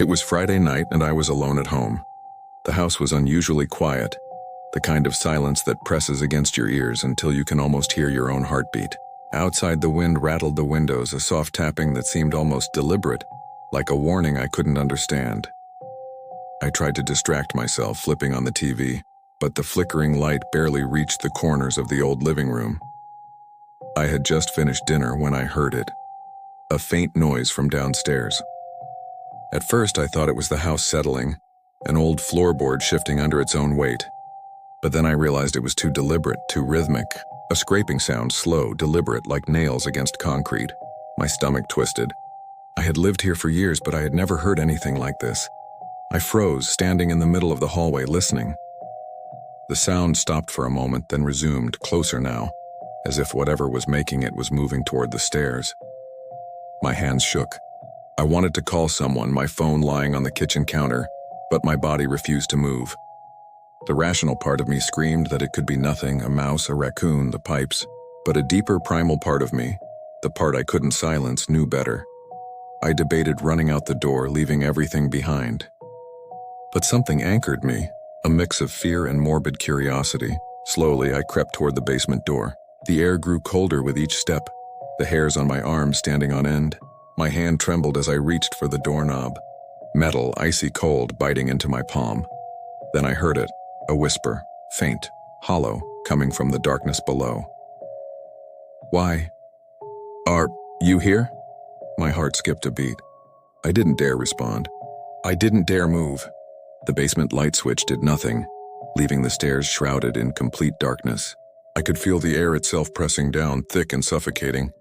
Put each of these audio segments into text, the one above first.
It was Friday night and I was alone at home. The house was unusually quiet, the kind of silence that presses against your ears until you can almost hear your own heartbeat. Outside, the wind rattled the windows, a soft tapping that seemed almost deliberate, like a warning I couldn't understand. I tried to distract myself, flipping on the TV, but the flickering light barely reached the corners of the old living room. I had just finished dinner when I heard it, a faint noise from downstairs. At first, I thought it was the house settling, an old floorboard shifting under its own weight. But then I realized it was too deliberate, too rhythmic, a scraping sound, slow, deliberate, like nails against concrete. My stomach twisted. I had lived here for years, but I had never heard anything like this. I froze, standing in the middle of the hallway, listening. The sound stopped for a moment, then resumed, closer now, as if whatever was making it was moving toward the stairs. My hands shook. I wanted to call someone, my phone lying on the kitchen counter, but my body refused to move. The rational part of me screamed that it could be nothing, a mouse, a raccoon, the pipes, but a deeper primal part of me, the part I couldn't silence, knew better. I debated running out the door, leaving everything behind. But something anchored me, a mix of fear and morbid curiosity. Slowly, I crept toward the basement door. The air grew colder with each step, the hairs on my arms standing on end. My hand trembled as I reached for the doorknob. Metal, icy cold, biting into my palm. Then I heard it, a whisper, faint, hollow, coming from the darkness below. "Why? Are you here?" My heart skipped a beat. I didn't dare respond. I didn't dare move. The basement light switch did nothing, leaving the stairs shrouded in complete darkness. I could feel the air itself pressing down, thick and suffocating.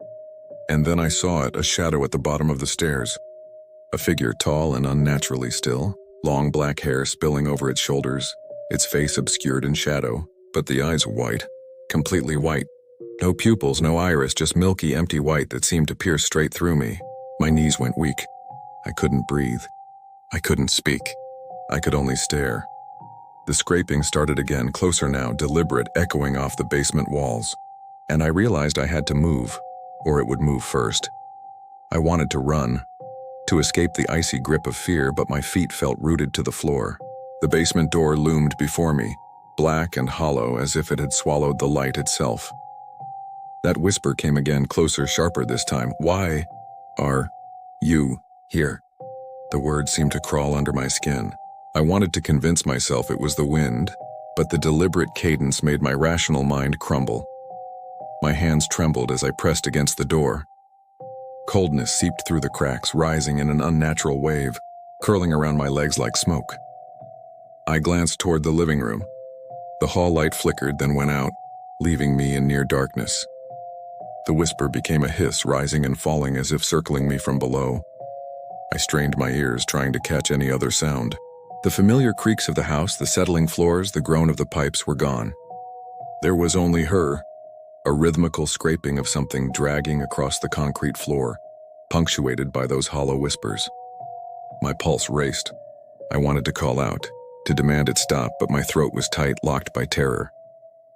And then I saw it, a shadow at the bottom of the stairs. A figure tall and unnaturally still, long black hair spilling over its shoulders, its face obscured in shadow, but the eyes white, completely white. No pupils, no iris, just milky, empty white that seemed to pierce straight through me. My knees went weak. I couldn't breathe. I couldn't speak. I could only stare. The scraping started again, closer now, deliberate, echoing off the basement walls. And I realized I had to move, or it would move first. I wanted to run, to escape the icy grip of fear, but my feet felt rooted to the floor. The basement door loomed before me, black and hollow as if it had swallowed the light itself. That whisper came again, closer, sharper this time. "Why are you here?" The words seemed to crawl under my skin. I wanted to convince myself it was the wind, but the deliberate cadence made my rational mind crumble. My hands trembled as I pressed against the door. Coldness seeped through the cracks, rising in an unnatural wave, curling around my legs like smoke. I glanced toward the living room. The hall light flickered, then went out, leaving me in near darkness. The whisper became a hiss, rising and falling as if circling me from below. I strained my ears, trying to catch any other sound. The familiar creaks of the house, the settling floors, the groan of the pipes were gone. There was only her, a rhythmical scraping of something dragging across the concrete floor, punctuated by those hollow whispers. My pulse raced. I wanted to call out, to demand it stop, but my throat was tight, locked by terror.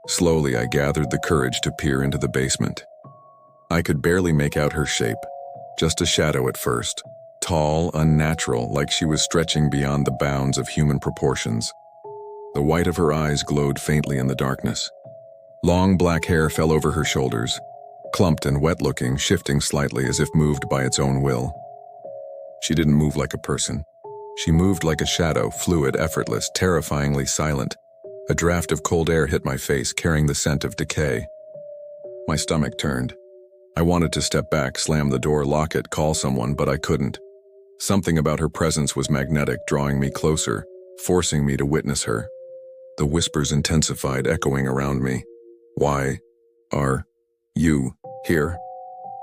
Slowly, I gathered the courage to peer into the basement. I could barely make out her shape, just a shadow at first, tall, unnatural, like she was stretching beyond the bounds of human proportions. The white of her eyes glowed faintly in the darkness. Long black hair fell over her shoulders, clumped and wet-looking, shifting slightly as if moved by its own will. She didn't move like a person. She moved like a shadow, fluid, effortless, terrifyingly silent. A draft of cold air hit my face, carrying the scent of decay. My stomach turned. I wanted to step back, slam the door, lock it, call someone, but I couldn't. Something about her presence was magnetic, drawing me closer, forcing me to witness her. The whispers intensified, echoing around me. "Why are you here?"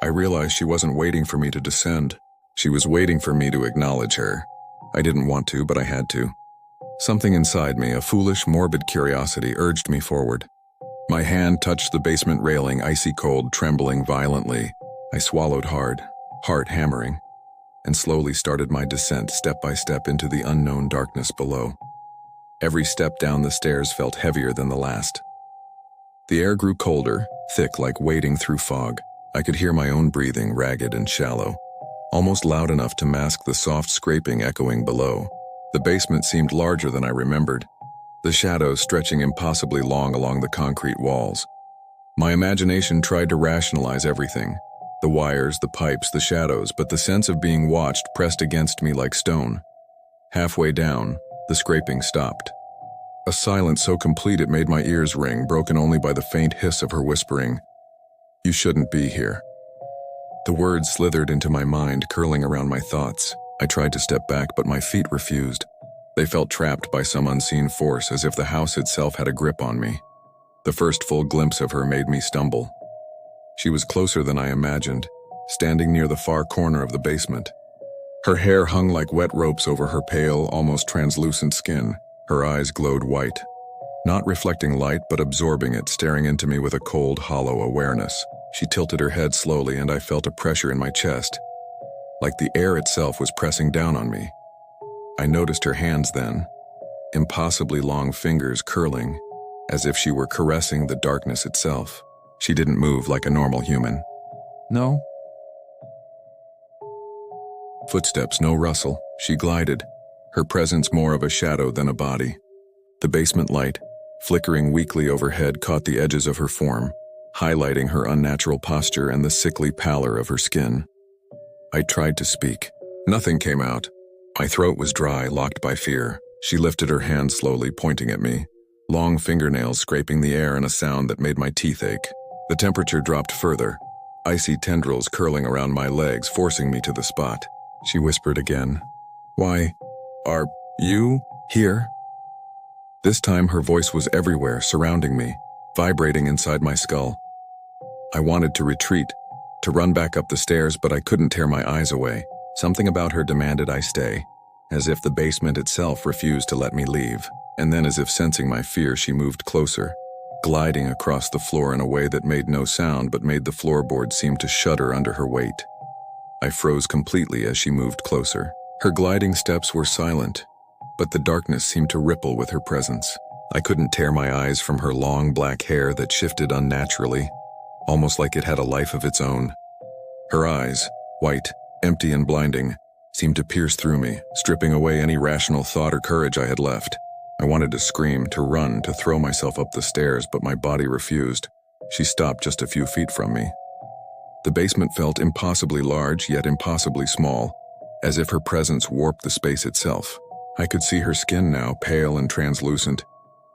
I realized she wasn't waiting for me to descend. She was waiting for me to acknowledge her. I didn't want to, but I had to. Something inside me, a foolish, morbid curiosity, urged me forward. My hand touched the basement railing, icy cold, trembling violently. I swallowed hard, heart hammering, and slowly started my descent step by step into the unknown darkness below. Every step down the stairs felt heavier than the last. The air grew colder, thick like wading through fog. I could hear my own breathing, ragged and shallow, almost loud enough to mask the soft scraping echoing below. The basement seemed larger than I remembered, the shadows stretching impossibly long along the concrete walls. My imagination tried to rationalize everything, the wires, the pipes, the shadows, but the sense of being watched pressed against me like stone. Halfway down, the scraping stopped. A silence so complete it made my ears ring, broken only by the faint hiss of her whispering, "You shouldn't be here." The words slithered into my mind, curling around my thoughts. I tried to step back, but my feet refused. They felt trapped by some unseen force, as if the house itself had a grip on me. The first full glimpse of her made me stumble. She was closer than I imagined, standing near the far corner of the basement. Her hair hung like wet ropes over her pale, almost translucent skin. Her eyes glowed white, not reflecting light but absorbing it, staring into me with a cold, hollow awareness. She tilted her head slowly, and I felt a pressure in my chest, like the air itself was pressing down on me. I noticed her hands then, impossibly long fingers curling, as if she were caressing the darkness itself. She didn't move like a normal human. No. Footsteps, no rustle. She glided, her presence more of a shadow than a body. The basement light, flickering weakly overhead, caught the edges of her form, highlighting her unnatural posture and the sickly pallor of her skin. I tried to speak. Nothing came out. My throat was dry, locked by fear. She lifted her hand slowly, pointing at me, long fingernails scraping the air in a sound that made my teeth ache. The temperature dropped further, icy tendrils curling around my legs, forcing me to the spot. She whispered again, "Why are you here?" This time her voice was everywhere, surrounding me, vibrating inside my skull. I wanted to retreat, to run back up the stairs, but I couldn't tear my eyes away. Something about her demanded I stay, as if the basement itself refused to let me leave. And then, as if sensing my fear, she moved closer, gliding across the floor in a way that made no sound but made the floorboard seem to shudder under her weight. I froze completely as she moved closer. Her gliding steps were silent, but the darkness seemed to ripple with her presence. I couldn't tear my eyes from her long black hair that shifted unnaturally, almost like it had a life of its own. Her eyes, white, empty and blinding, seemed to pierce through me, stripping away any rational thought or courage I had left. I wanted to scream, to run, to throw myself up the stairs, but my body refused. She stopped just a few feet from me. The basement felt impossibly large, yet impossibly small, as if her presence warped the space itself. I could see her skin now, pale and translucent,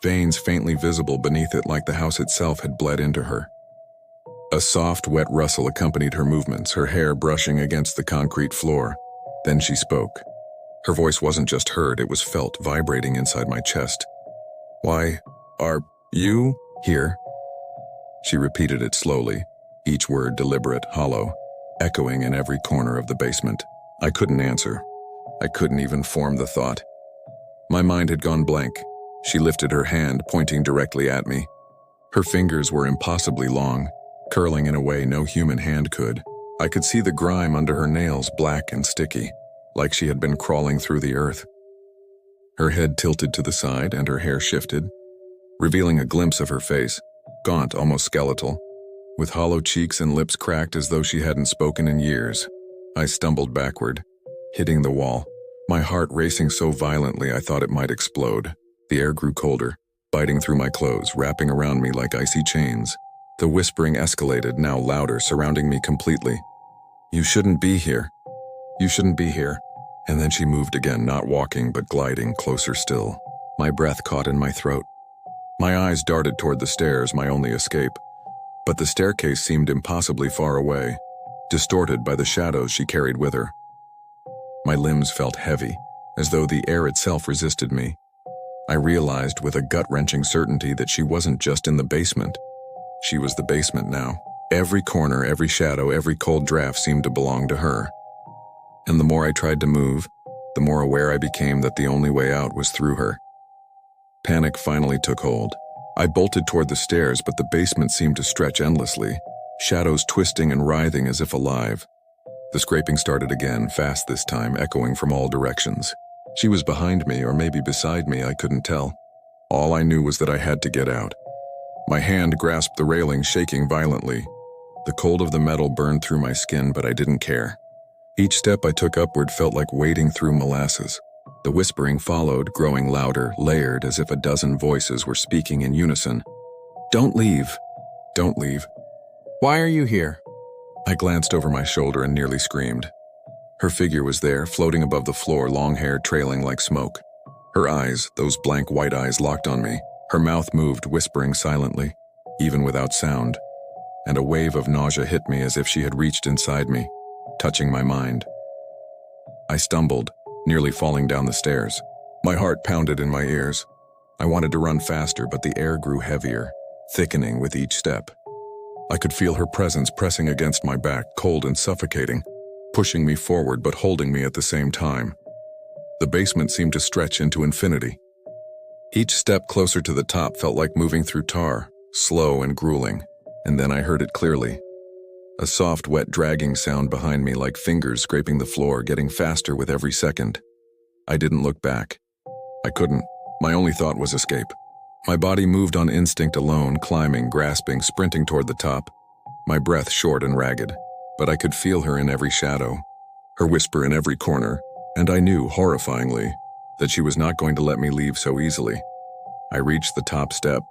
veins faintly visible beneath it like the house itself had bled into her. A soft, wet rustle accompanied her movements, her hair brushing against the concrete floor. Then she spoke. Her voice wasn't just heard, it was felt, vibrating inside my chest. "Why are you here?" She repeated it slowly, each word deliberate, hollow, echoing in every corner of the basement. I couldn't answer. I couldn't even form the thought. My mind had gone blank. She lifted her hand, pointing directly at me. Her fingers were impossibly long, curling in a way no human hand could. I could see the grime under her nails, black and sticky, like she had been crawling through the earth. Her head tilted to the side and her hair shifted, revealing a glimpse of her face, gaunt, almost skeletal, with hollow cheeks and lips cracked as though she hadn't spoken in years. I stumbled backward, hitting the wall, my heart racing so violently I thought it might explode. The air grew colder, biting through my clothes, wrapping around me like icy chains. The whispering escalated, now louder, surrounding me completely. "You shouldn't be here. You shouldn't be here." And then she moved again, not walking but gliding closer still. My breath caught in my throat. My eyes darted toward the stairs, my only escape. But the staircase seemed impossibly far away, distorted by the shadows she carried with her. My limbs felt heavy, as though the air itself resisted me. I realized with a gut-wrenching certainty that she wasn't just in the basement. She was the basement now. Every corner, every shadow, every cold draft seemed to belong to her. And the more I tried to move, the more aware I became that the only way out was through her. Panic finally took hold. I bolted toward the stairs, but the basement seemed to stretch endlessly, shadows twisting and writhing as if alive. The scraping started again, fast this time, echoing from all directions. She was behind me, or maybe beside me, I couldn't tell. All I knew was that I had to get out. My hand grasped the railing, shaking violently. The cold of the metal burned through my skin, but I didn't care. Each step I took upward felt like wading through molasses. The whispering followed, growing louder, layered as if a dozen voices were speaking in unison. "Don't leave. Don't leave. Why are you here?" I glanced over my shoulder and nearly screamed. Her figure was there, floating above the floor, long hair trailing like smoke. Her eyes, those blank white eyes, locked on me. Her mouth moved, whispering silently, even without sound. And a wave of nausea hit me as if she had reached inside me, touching my mind. I stumbled, nearly falling down the stairs. My heart pounded in my ears. I wanted to run faster, but the air grew heavier, thickening with each step. I could feel her presence pressing against my back, cold and suffocating, pushing me forward but holding me at the same time. The basement seemed to stretch into infinity. Each step closer to the top felt like moving through tar, slow and grueling, and then I heard it clearly. A soft, wet dragging sound behind me, like fingers scraping the floor, getting faster with every second. I didn't look back. I couldn't. My only thought was escape. My body moved on instinct alone, climbing, grasping, sprinting toward the top. My breath short and ragged, but I could feel her in every shadow, her whisper in every corner, and I knew, horrifyingly, that she was not going to let me leave so easily. I reached the top step,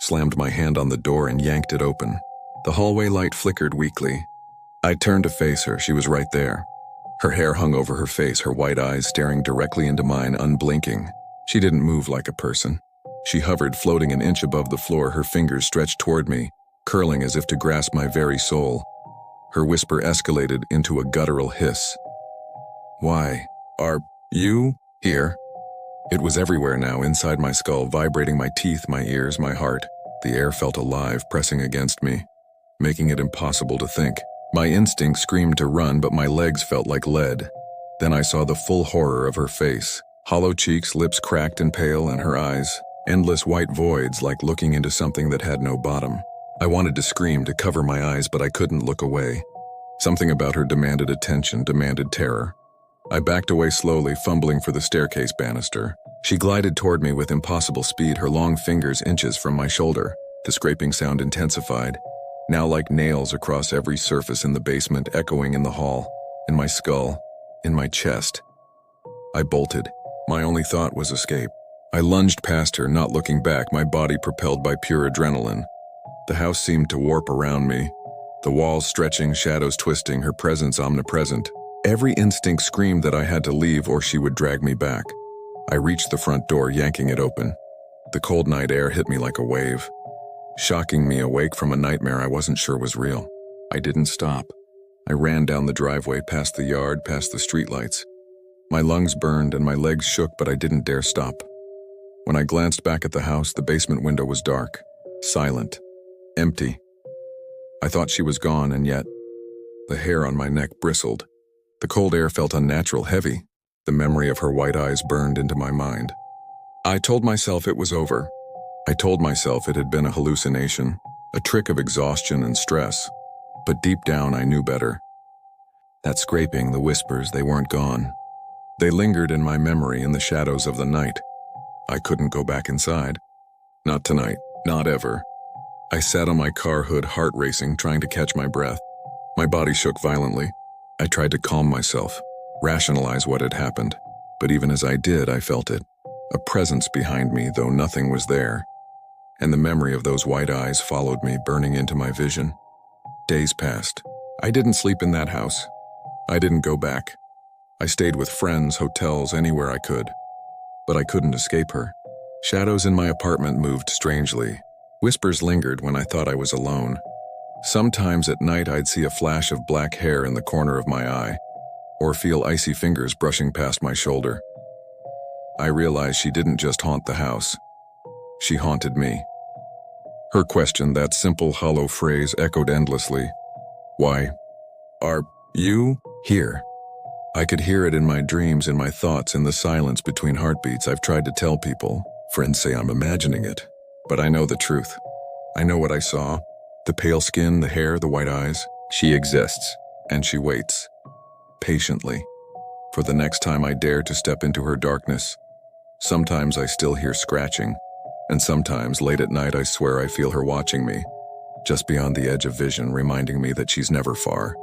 slammed my hand on the door and yanked it open. The hallway light flickered weakly. I turned to face her. She was right there. Her hair hung over her face, her white eyes staring directly into mine, unblinking. She didn't move like a person. She hovered, floating an inch above the floor, her fingers stretched toward me, curling as if to grasp my very soul. Her whisper escalated into a guttural hiss. "Why are you here?" It was everywhere now, inside my skull, vibrating my teeth, my ears, my heart. The air felt alive, pressing against me, making it impossible to think. My instinct screamed to run, but my legs felt like lead. Then I saw the full horror of her face. Hollow cheeks, lips cracked and pale, and her eyes, endless white voids like looking into something that had no bottom. I wanted to scream, to cover my eyes, but I couldn't look away. Something about her demanded attention, demanded terror. I backed away slowly, fumbling for the staircase banister. She glided toward me with impossible speed, her long fingers inches from my shoulder. The scraping sound intensified, now like nails across every surface in the basement, echoing in the hall, in my skull, in my chest. I bolted. My only thought was escape. I lunged past her, not looking back, my body propelled by pure adrenaline. The house seemed to warp around me, the walls stretching, shadows twisting, her presence omnipresent. Every instinct screamed that I had to leave or she would drag me back. I reached the front door, yanking it open. The cold night air hit me like a wave, shocking me awake from a nightmare I wasn't sure was real. I didn't stop. I ran down the driveway, past the yard, past the streetlights. My lungs burned and my legs shook, but I didn't dare stop. When I glanced back at the house, the basement window was dark, silent, empty. I thought she was gone, and yet the hair on my neck bristled. The cold air felt unnatural, heavy. The memory of her white eyes burned into my mind. I told myself it was over. I told myself it had been a hallucination, a trick of exhaustion and stress. But deep down, I knew better. That scraping, the whispers, they weren't gone. They lingered in my memory, in the shadows of the night. I couldn't go back inside. Not tonight, not ever. I sat on my car hood, heart racing, trying to catch my breath. My body shook violently. I tried to calm myself, rationalize what had happened. But even as I did, I felt it. A presence behind me, though nothing was there. And the memory of those white eyes followed me, burning into my vision. Days passed. I didn't sleep in that house. I didn't go back. I stayed with friends, hotels, anywhere I could. But I couldn't escape her. Shadows in my apartment moved strangely. Whispers lingered when I thought I was alone. Sometimes at night I'd see a flash of black hair in the corner of my eye, or feel icy fingers brushing past my shoulder. I realized she didn't just haunt the house. She haunted me. Her question, that simple, hollow phrase, echoed endlessly. "Why are you here?" I could hear it in my dreams, in my thoughts, in the silence between heartbeats. I've tried to tell people. Friends say I'm imagining it. But I know the truth. I know what I saw. The pale skin, the hair, the white eyes. She exists, and she waits, patiently, for the next time I dare to step into her darkness. Sometimes I still hear scratching, and sometimes, late at night, I swear I feel her watching me, just beyond the edge of vision, reminding me that she's never far.